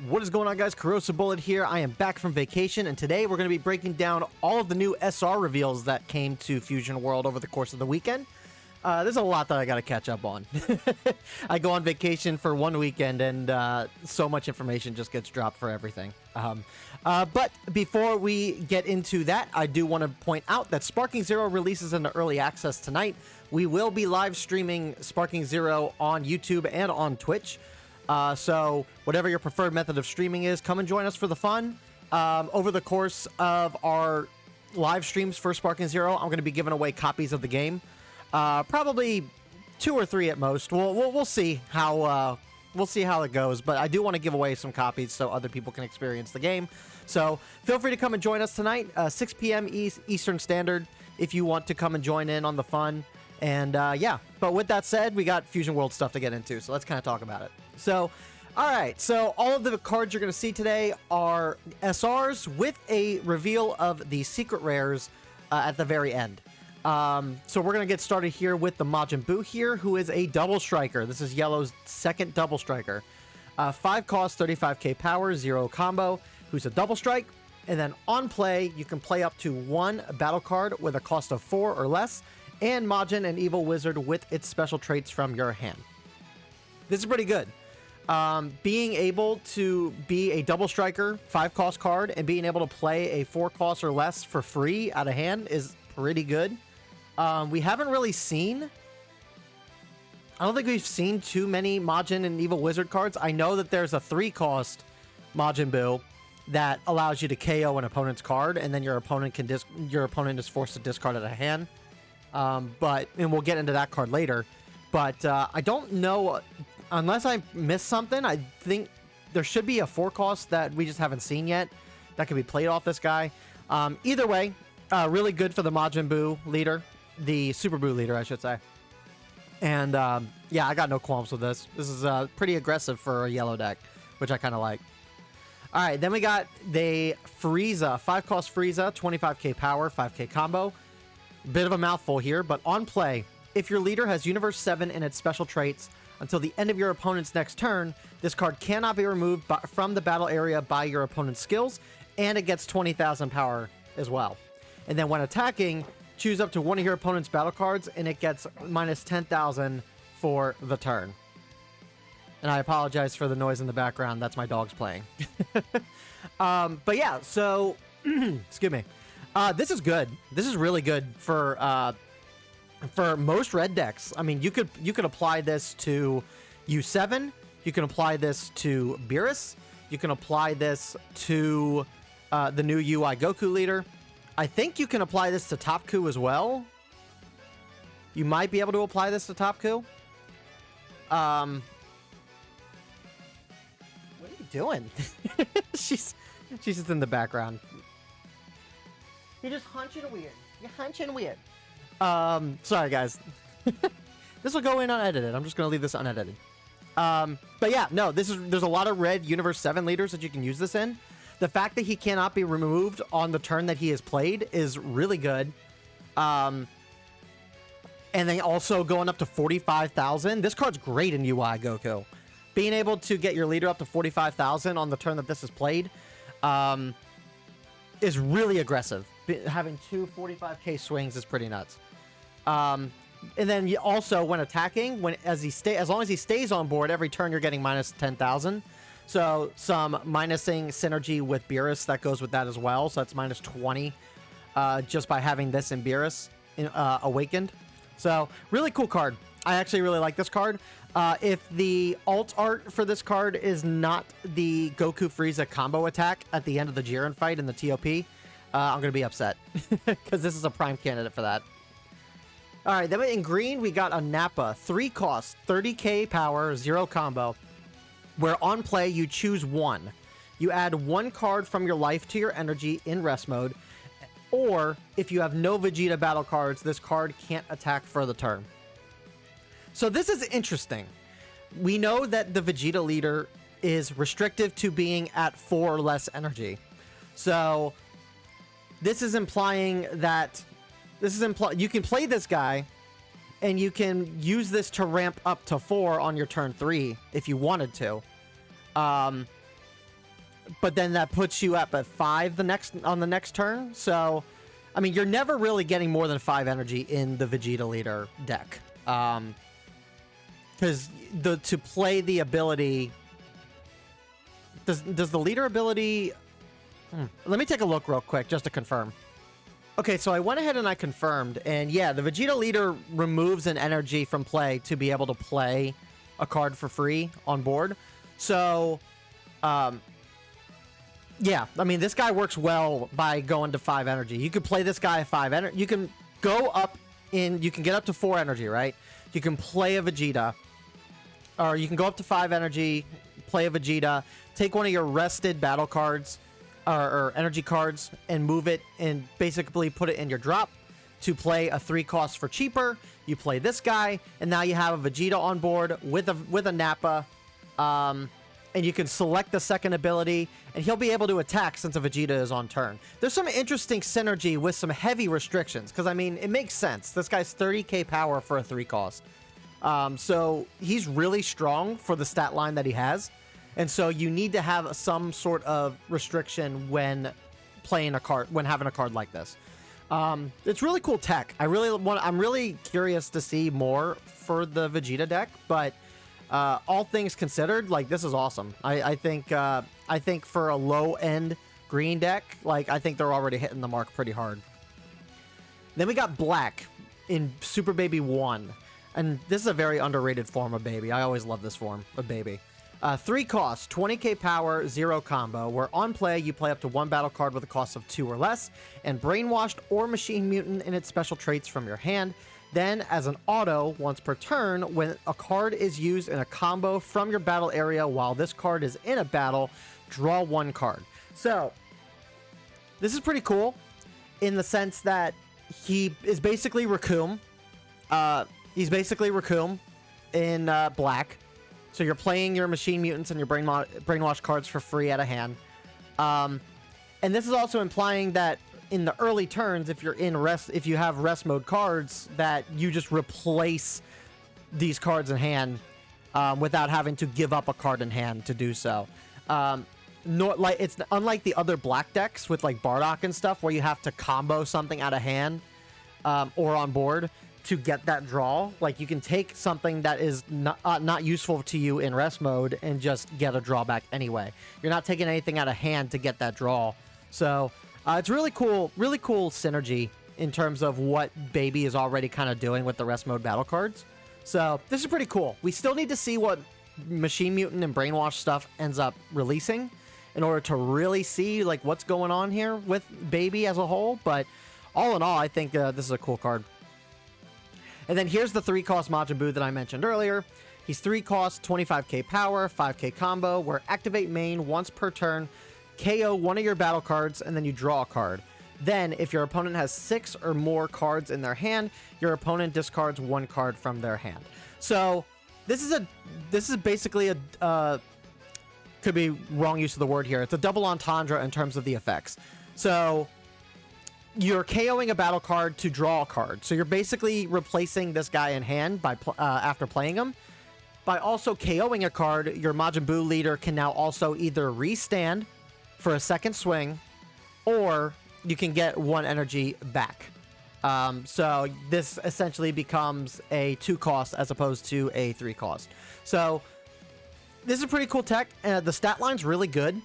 What is going on, guys? Corrosive Bullet here. I am back from vacation, and today we're going to be breaking down all of the new SR reveals that came to Fusion World over the course of the weekend. There's a lot that I got to catch up on. I go on vacation for one weekend, and so much information just gets dropped for everything. But before we get into that, I do want to point out that Sparking Zero releases into early access tonight. We will be live streaming Sparking Zero on YouTube and on Twitch. So whatever your preferred method of streaming is, come and join us for the fun. Over the course of our live streams for Sparking Zero, I'm going to be giving away copies of the game. Probably 2 or 3 at most. We'll see how it goes, but I do want to give away some copies so other people can experience the game. So feel free to come and join us tonight, 6 p.m. Eastern Standard, if you want to come and join in on the fun. And yeah, but with that said, we got Fusion World stuff to get into, so let's kind of talk about it. So, all right, so all of the cards you're going to see today are SRs with a reveal of the secret rares at the very end. So we're going to get started here with the Majin Buu here, who is a double striker. This is Yellow's second double striker. 5 cost, 35k power, 0 combo, who's a double strike. And then on play, you can play up to 1 battle card with a cost of 4 or less, and Majin, an evil wizard with its special traits from your hand. This is pretty good. Being able to be a double striker, 5 cost card, and being able to play a 4 cost or less for free out of hand is pretty good. We haven't really seen... I don't think we've seen too many Majin and Evil Wizard cards. I know that there's a 3 cost Majin Buu that allows you to KO an opponent's card, and then your opponent is forced to discard it out of hand. And we'll get into that card later. But I don't know, unless I missed something, I think there should be a 4 cost that we just haven't seen yet that can be played off this guy. Either way, really good for the Majin Buu leader, the Super Buu leader, I should say. And yeah, I got no qualms with this. This is pretty aggressive for a yellow deck, which I kind of like. All right, then we got the Frieza, 5 cost Frieza, 25k power, 5k combo. Bit of a mouthful here, but on play, if your leader has Universe 7 in its special traits until the end of your opponent's next turn, this card cannot be removed from the battle area by your opponent's skills, and it gets 20,000 power as well. And then when attacking, choose up to one of your opponent's battle cards, and it gets minus 10,000 for the turn. And I apologize for the noise in the background. That's my dogs playing. But yeah, so excuse me. This is good. This is really good for most red decks. I mean, you could apply this to U7. You can apply this to Beerus. You can apply this to the new UI Goku leader. I think you can apply this to Topku as well. You might be able to apply this to Topku. What are you doing? She's just in the background. You're just hunching weird. You're hunching weird. Sorry, guys. This will go in unedited. I'm just going to leave this unedited. But yeah, no, there's a lot of red Universe 7 leaders that you can use this in. The fact that he cannot be removed on the turn that he has played is really good. And then also going up to 45,000. This card's great in UI Goku. Being able to get your leader up to 45,000 on the turn that this is played is really aggressive. Having 2 45k swings is pretty nuts. And then also when attacking, as long as he stays on board, every turn you're getting minus 10,000. So some minusing synergy with Beerus that goes with that as well. So that's minus 20 just by having this in Beerus awakened. So really cool card. I actually really like this card. If the alt art for this card is not the Goku Frieza combo attack at the end of the Jiren fight in the TOP, I'm going to be upset because this is a prime candidate for that. All right, then in green, we got a Nappa, 3 cost, 30k power, 0 combo, where on play, you choose 1. You add 1 card from your life to your energy in rest mode, or if you have no Vegeta battle cards, this card can't attack for the turn. So this is interesting. We know that the Vegeta leader is restrictive to being at 4 or less energy. So this is implying that you can play this guy and you can use this to ramp up to 4 on your turn 3 if you wanted to. but then that puts you up at 5 on the next turn. So, I mean, you're never really getting more than 5 energy in the Vegeta leader deck. Because to play the ability, does the leader ability? Let me take a look real quick just to confirm. Okay, so I went ahead and I confirmed, and yeah, the Vegeta leader removes an energy from play to be able to play a card for free on board. So, yeah, I mean, this guy works well by going to 5 energy. You could play this guy at 5 energy. You can go up you can get up to 4 energy, right? You can play a Vegeta, or you can go up to 5 energy, play a Vegeta, take one of your rested battle cards, or energy cards, and move it and basically put it in your drop to play a 3 cost for cheaper. You play this guy, and now you have a Vegeta on board with a Nappa, and you can select the second ability, and he'll be able to attack since a Vegeta is on turn. There's some interesting synergy with some heavy restrictions, because, I mean, it makes sense. This guy's 30k power for a 3 cost. So he's really strong for the stat line that he has. And so you need to have some sort of restriction when playing a card, when having a card like this. It's really cool tech. I'm really curious to see more for the Vegeta deck, but all things considered, like, this is awesome. I think for a low end green deck, like, I think they're already hitting the mark pretty hard. Then we got Black in Super Baby 1. And this is a very underrated form of Baby. I always love this form of Baby. 3 costs, 20k power, 0 combo, where on play you play up to 1 battle card with a cost of 2 or less, and Brainwashed or Machine Mutant in its special traits from your hand. Then, as an auto, once per turn, when a card is used in a combo from your battle area while this card is in a battle, draw 1 card. So, this is pretty cool in the sense that he is basically Raccoon. He's basically Raccoon in Black. So you're playing your Machine Mutants and your Brainwash cards for free out of hand. And this is also implying that in the early turns, if you have rest mode cards, that you just replace these cards in hand without having to give up a card in hand to do so. It's unlike the other Black decks with like Bardock and stuff, where you have to combo something out of hand or on board to get that draw. Like, you can take something that is not useful to you in rest mode and just get a drawback anyway. You're not taking anything out of hand to get that draw. So it's really cool synergy in terms of what Baby is already kind of doing with the rest mode battle cards. So this is pretty cool. We still need to see what Machine Mutant and Brainwash stuff ends up releasing in order to really see like what's going on here with Baby as a whole. But all in all, I think this is a cool card. And then here's the 3 cost Majin Buu that I mentioned earlier. He's 3 costs, 25k power, 5k combo, where activate main once per turn, KO one of your battle cards, and then you draw a card. Then, if your opponent has 6 or more cards in their hand, your opponent discards 1 card from their hand. So, this is basically a could be wrong use of the word here. It's a double entendre in terms of the effects. So, you're KOing a battle card to draw a card. So you're basically replacing this guy in hand by after playing him. By also KOing a card, your Majin Buu leader can now also either restand for a second swing, or you can get 1 energy back. So this essentially becomes a 2 cost as opposed to a 3 cost. So this is pretty cool tech. The stat line's really good.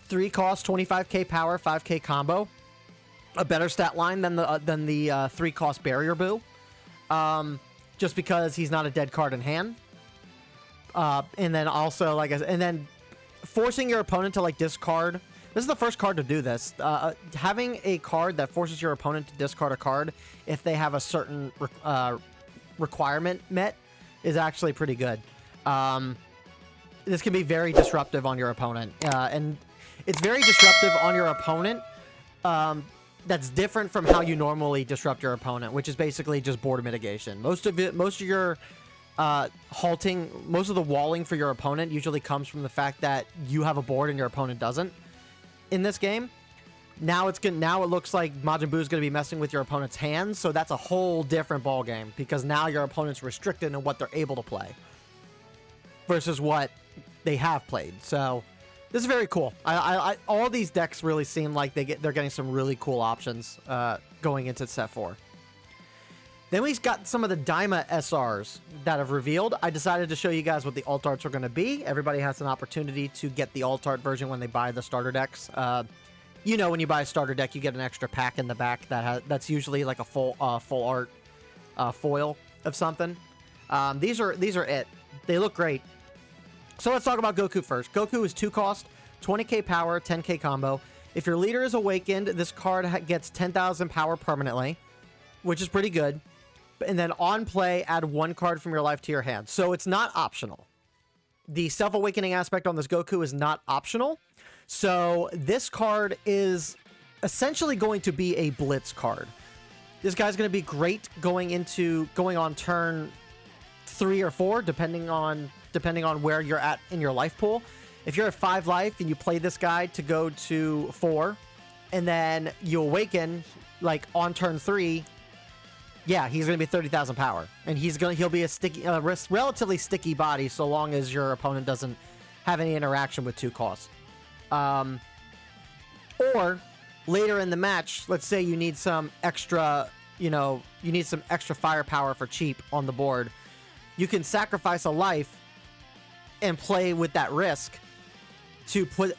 3 cost, 25k power, 5k combo. A better stat line than the 3 cost Barrier Buu, just because he's not a dead card in hand. And then also, like, and then forcing your opponent to like discard. This is the first card to do this. Having a card that forces your opponent to discard a card if they have a certain requirement met is actually pretty good. This can be very disruptive on your opponent, and it's very disruptive on your opponent. That's different from how you normally disrupt your opponent, which is basically just board mitigation. Most of your halting, most of the walling for your opponent usually comes from the fact that you have a board and your opponent doesn't. In this game, now it looks like Majin Buu is going to be messing with your opponent's hands, so that's a whole different ball game, because now your opponent's restricted in what they're able to play versus what they have played. So This is very cool. All these decks really seem like they're getting some really cool options going into set 4. Then we've got some of the Daima SRs that have revealed. I decided to show you guys what the alt arts are going to be. Everybody has an opportunity to get the alt art version when they buy the starter decks. You know, when you buy a starter deck, you get an extra pack in the back that's usually like a full art foil of something. These are it. They look great. So let's talk about Goku first. Goku is 2 cost, 20k power, 10k combo. If your leader is awakened, this card gets 10,000 power permanently, which is pretty good. And then on play, add 1 card from your life to your hand. So it's not optional. The self-awakening aspect on this Goku is not optional. So this card is essentially going to be a blitz card. This guy's going to be great going on turn 3 or 4, depending on where you're at in your life pool. If you're at 5 life and you play this guy to go to 4, and then you awaken like on turn 3, yeah, he's going to be 30,000 power, and he'll be a relatively sticky body so long as your opponent doesn't have any interaction with 2 costs. Or later in the match, let's say you need some extra, firepower for cheap on the board. You can sacrifice a life and play with that risk to play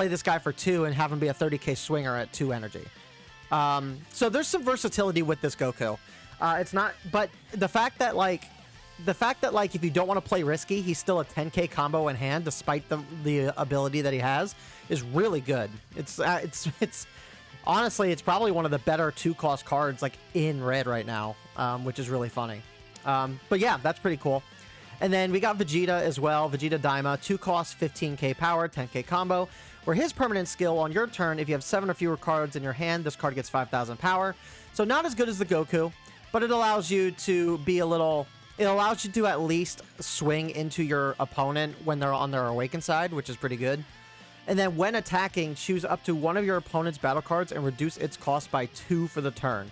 this guy for 2 and have him be a 30k swinger at 2 energy. So there's some versatility with this Goku. It's not, but the fact that if you don't want to play risky, he's still a 10k combo in hand despite the ability that he has is really good. It's honestly, it's probably one of the better 2-cost cards like in red right now, which is really funny. But yeah, that's pretty cool. And then we got Vegeta as well. Vegeta Daima, 2 cost, 15k power, 10k combo. Where his permanent skill on your turn, if you have 7 or fewer cards in your hand, this card gets 5,000 power. So not as good as the Goku, but it allows you to be it allows you to at least swing into your opponent when they're on their awakened side, which is pretty good. And then when attacking, choose up to one of your opponent's battle cards and reduce its cost by 2 for the turn.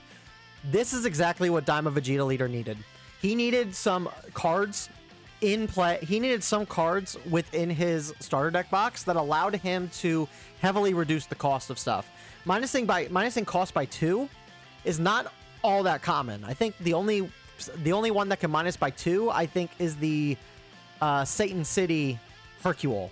This is exactly what Daima Vegeta Leader needed. He needed some cards in play. He needed some cards within his starter deck box that allowed him to heavily reduce the cost of stuff. Minusing cost by 2 is not all that common. I think the only one that can minus by 2, I think, is the Satan City Hercule.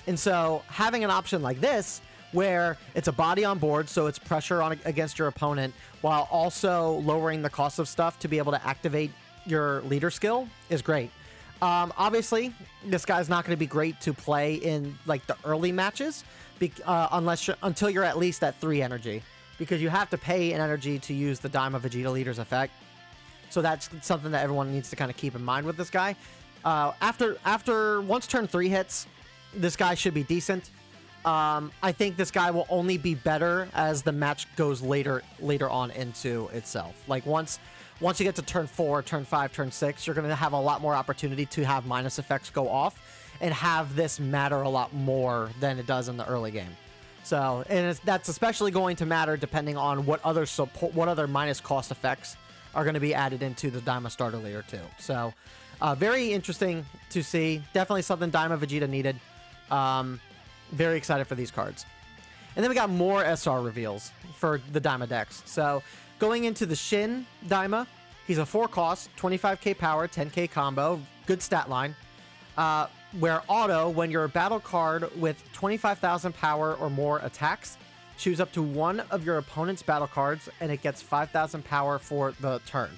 And so having an option like this, where it's a body on board, so it's pressure against your opponent, while also lowering the cost of stuff to be able to activate your leader skill, is great. Obviously, this guy's not going to be great to play in like the early matches, until you're at least at 3 energy, because you have to pay an energy to use the Daima Vegeta Leader's effect. So that's something that everyone needs to kind of keep in mind with this guy. Once turn 3 hits, this guy should be decent. I think this guy will only be better as the match goes later on into itself. Like once you get to turn 4, turn 5, turn 6, you're going to have a lot more opportunity to have minus effects go off and have this matter a lot more than it does in the early game. So, and that's especially going to matter depending on what other minus cost effects are going to be added into the Daima starter layer too. So, very interesting to see. Definitely something Daima Vegeta needed. Very excited for these cards. And then we got more SR reveals for the Daima decks. So, going into the Shin Daima, he's a 4 cost, 25k power, 10k combo, good stat line. Where auto, when you're a battle card with 25,000 power or more attacks, choose up to one of your opponent's battle cards and it gets 5,000 power for the turn.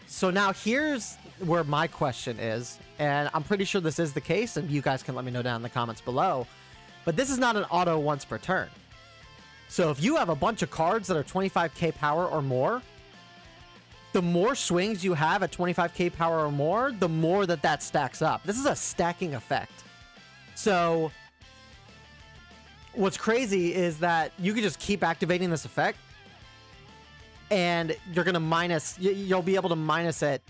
So now here's where my question is, and I'm pretty sure this is the case, and you guys can let me know down in the comments below, but this is not an auto once per turn. So if you have a bunch of cards that are 25k power or more, the more swings you have at 25k power or more, the more that stacks up. This is a stacking effect. So what's crazy is that you can just keep activating this effect and you're going to you'll be able to minus it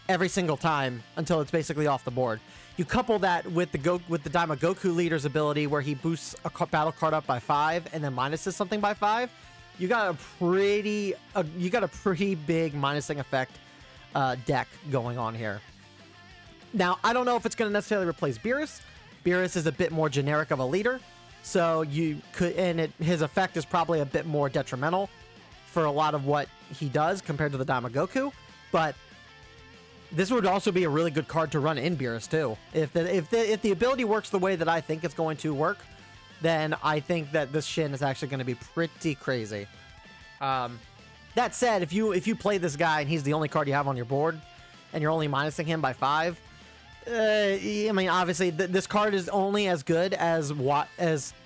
every single time until it's basically off the board. You couple that with the Daima Goku Leader's ability where he boosts a battle card up by 5 and then minuses something by 5. You got a pretty big minusing effect deck going on here. Now, I don't know if it's going to necessarily replace Beerus, Beerus is a bit more generic of a leader, so you could, and his effect is probably a bit more detrimental for a lot of what he does compared to the Dama Goku, but this would also be a really good card to run in Beerus too. If the ability works the way that I think it's going to work, then I think that this Shin is actually going to be pretty crazy. That said, if you play this guy and he's the only card you have on your board, and you're only minusing him by 5, I mean, obviously this card is only as good as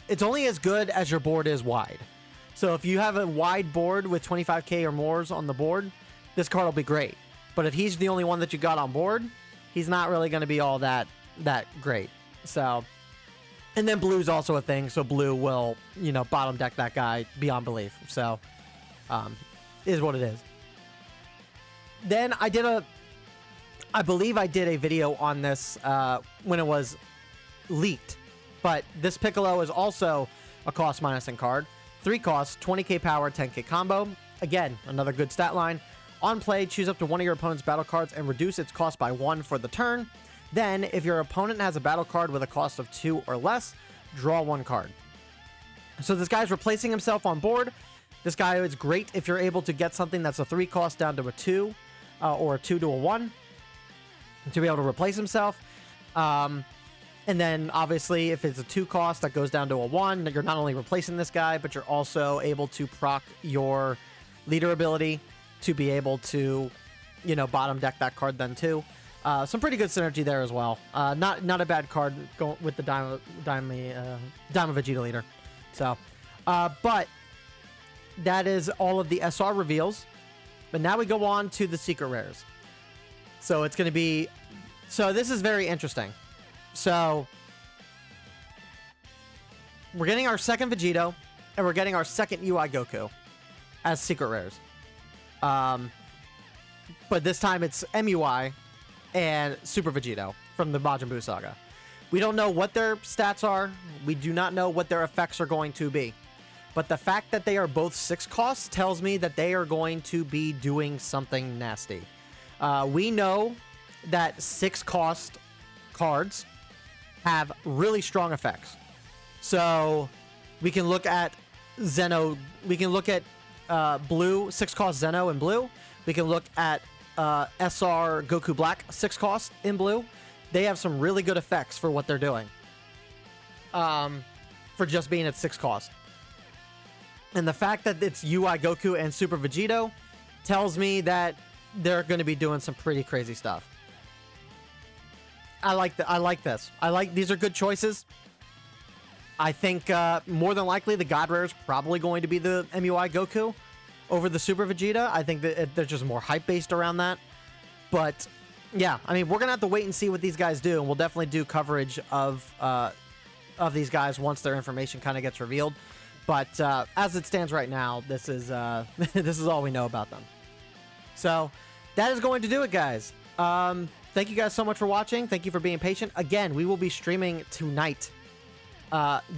it's only as good as your board is wide. So if you have a wide board with 25k or more on the board, this card will be great. But if he's the only one that you got on board, he's not really going to be all that great. So, and then blue's also a thing, so blue will, you know, bottom deck that guy beyond belief. So, is what it is. Then I believe I did a video on this when it was leaked, but this Piccolo is also a cost minusing card. 3 costs, 20k power, 10k combo. Again, another good stat line. On play, choose up to one of your opponent's battle cards and reduce its cost by 1 for the turn. Then, if your opponent has a battle card with a cost of 2 or less, draw 1 card. So this guy's replacing himself on board. This guy is great if you're able to get something that's a 3 cost down to a 2, or a 2 to a 1, to be able to replace himself. And then, obviously, if it's a 2 cost that goes down to a 1, you're not only replacing this guy, but you're also able to proc your leader ability to be able to, you know, bottom deck that card then too. Some pretty good synergy there as well. Not a bad card going with the Dama Vegeta leader. So, but that is all of the SR reveals. But now we go on to the secret rares. So it's going to be, so this is very interesting. So we're getting our second Vegito, and we're getting our second UI Goku as secret rares. But this time it's MUI and Super Vegito from the Majin Buu saga. We don't know what their stats are. We do not know what their effects are going to be. But the fact that they are both 6 costs tells me that they are going to be doing something nasty. We know that 6 cost cards have really strong effects. So we can look at Zeno. We can look at blue, 6 cost Zeno in blue. We can look at SR Goku Black, 6 cost in blue. They have some really good effects for what they're doing. For just being at 6 cost. And the fact that it's UI Goku and Super Vegito tells me that they're going to be doing some pretty crazy stuff. I like this. These are good choices. I think more than likely the God Rare is probably going to be the MUI Goku over the Super Vegeta. I think that there's just more hype based around that. But yeah, I mean, we're gonna have to wait and see what these guys do, and we'll definitely do coverage of these guys once their information kind of gets revealed. But as it stands right now, this is this is all we know about them. So that is going to do it, guys. Thank you guys so much for watching. Thank you for being patient. Again, we will be streaming tonight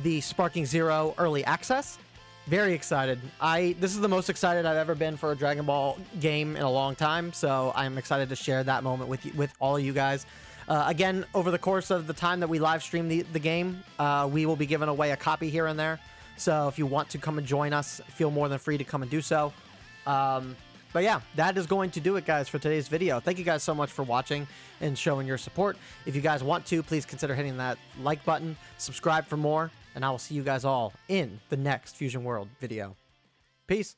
the Sparking Zero Early Access. Very excited. This is the most excited I've ever been for a Dragon Ball game in a long time, so I'm excited to share that moment with all of you guys. Again, over the course of the time that we live stream the game, we will be giving away a copy here and there. So if you want to come and join us, feel more than free to come and do so. But yeah, that is going to do it, guys, for today's video. Thank you guys so much for watching and showing your support. If you guys want to, please consider hitting that like button, subscribe for more, and I will see you guys all in the next Fusion World video. Peace.